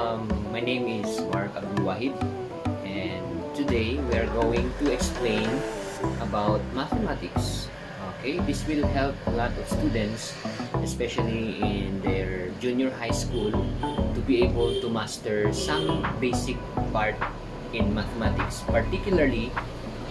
My name is Mark Abdulwahid, and today we are going to explain about mathematics. Okay, this will help a lot of students, especially in their junior high school, to be able to master some basic part in mathematics, particularly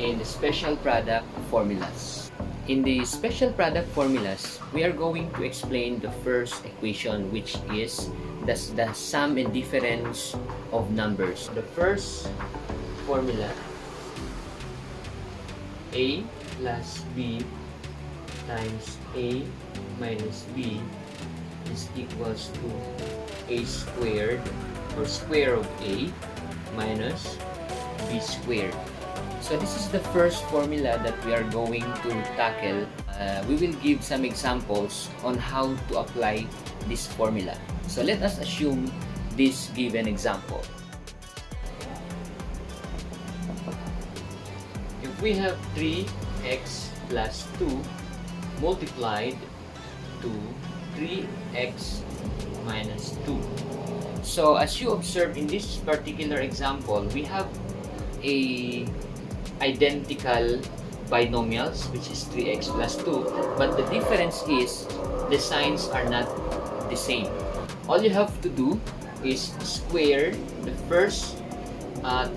in the special product formulas. In the special product formulas, we are going to explain the first equation, which is the sum and difference of numbers. The first formula, a plus b times a minus b is equals to a squared, or square of a, minus b squared. So this is the first formula that we are going to tackle. We will give some examples on how to apply this formula. So let us assume this given example. If we have 3x plus 2 multiplied to 3x minus 2. So as you observe in this particular example, we have a identical binomials, which is 3x plus 2, but the difference is the signs are not the same. All you have to do is square the first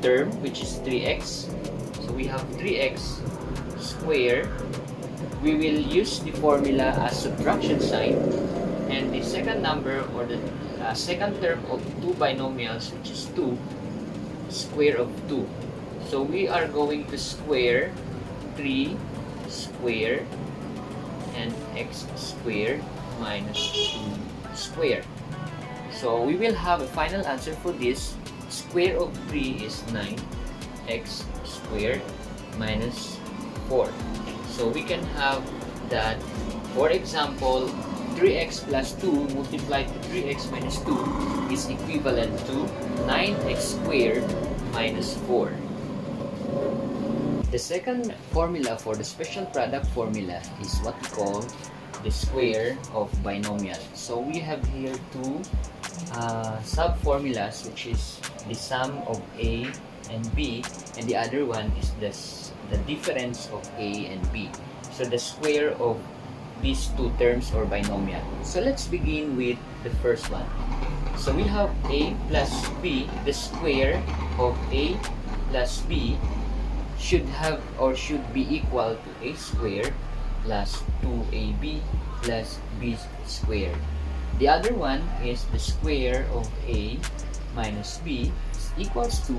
term, which is 3x. So we have 3x square. We will use the formula as subtraction sign, and the second number, or the second term of two binomials, which is 2, square of 2. So we are going to square 3 square and x squared minus 2 square. So we will have a final answer for this. Square of 3 is 9x squared minus 4. So we can have that, for example, 3x plus 2 multiplied to 3x minus 2 is equivalent to 9x squared minus 4. The second formula for the special product formula is what we call the square of binomial. So we have here two sub-formulas, which is the sum of a and b, and the other one is the difference of a and b. So the square of these two terms, or binomial. So let's begin with the first one. So we have a plus b. The square of a plus b should have, or should be equal to a squared plus 2ab plus b squared. The other one is the square of a minus b is equals to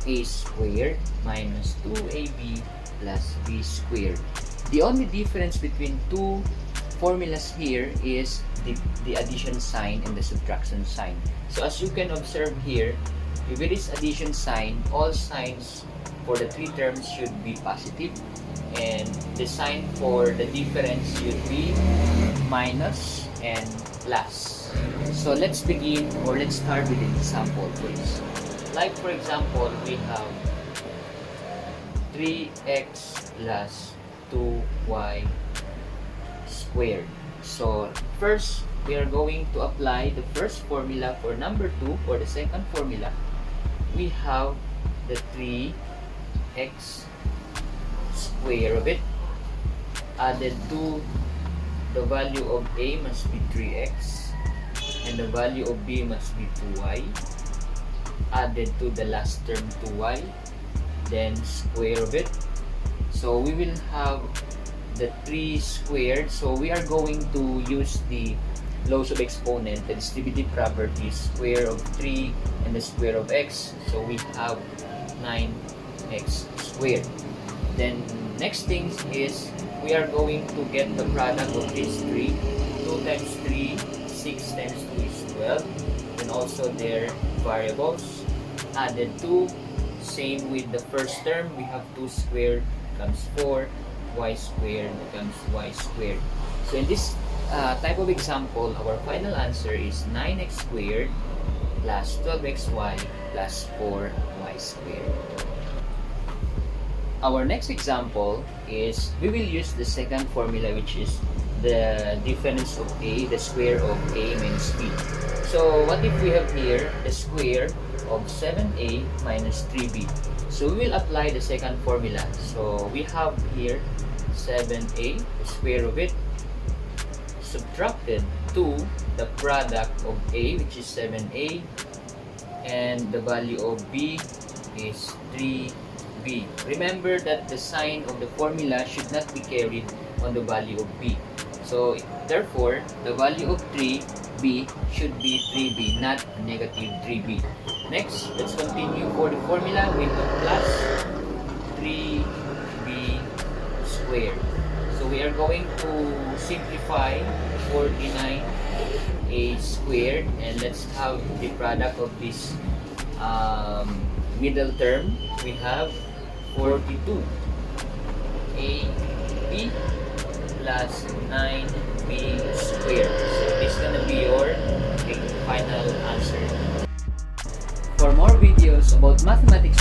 a squared minus 2ab plus b squared. The only difference between two formulas here is the addition sign and the subtraction sign. So as you can observe here, if it is addition sign, all signs for the three terms should be positive, and the sign for the difference should be minus and plus. So let's begin, or let's start with an example first. Like for example, we have 3x plus 2y squared. So first, we are going to apply the first formula for number 2. For the second formula, we have the 3x square of it added to the value of a must be 3x, and the value of b must be 2y, added to the last term 2y, then square of it. So we will have the 3 squared. So we are going to use the laws of exponent, the distributive property, square of 3 and the square of x. So we have 9x squared. Then next thing is we are going to get the product of these 3. 2 times 3, 6 times 2 is 12. And also their variables added to. Same with the first term, we have 2 squared becomes 4, y squared becomes y squared. So in this type of example, our final answer is 9x squared plus 12xy plus 4y squared. Our next example is we will use the second formula, which is the difference of A, the square of A minus B. So what if we have here the square of 7A minus 3B? So we will apply the second formula. So we have here 7A, the square of it, subtracted to the product of A, which is 7A, and the value of B is 3B. Remember that the sign of the formula should not be carried on the value of B. So therefore, the value of 3B should be 3B, not negative 3B. Next, let's continue for the formula. We have plus 3B squared. So we are going to simplify 49A squared, and let's have the product of this middle term. We have 42AB plus 9B squared. So this is gonna be your final answer. For more videos about mathematics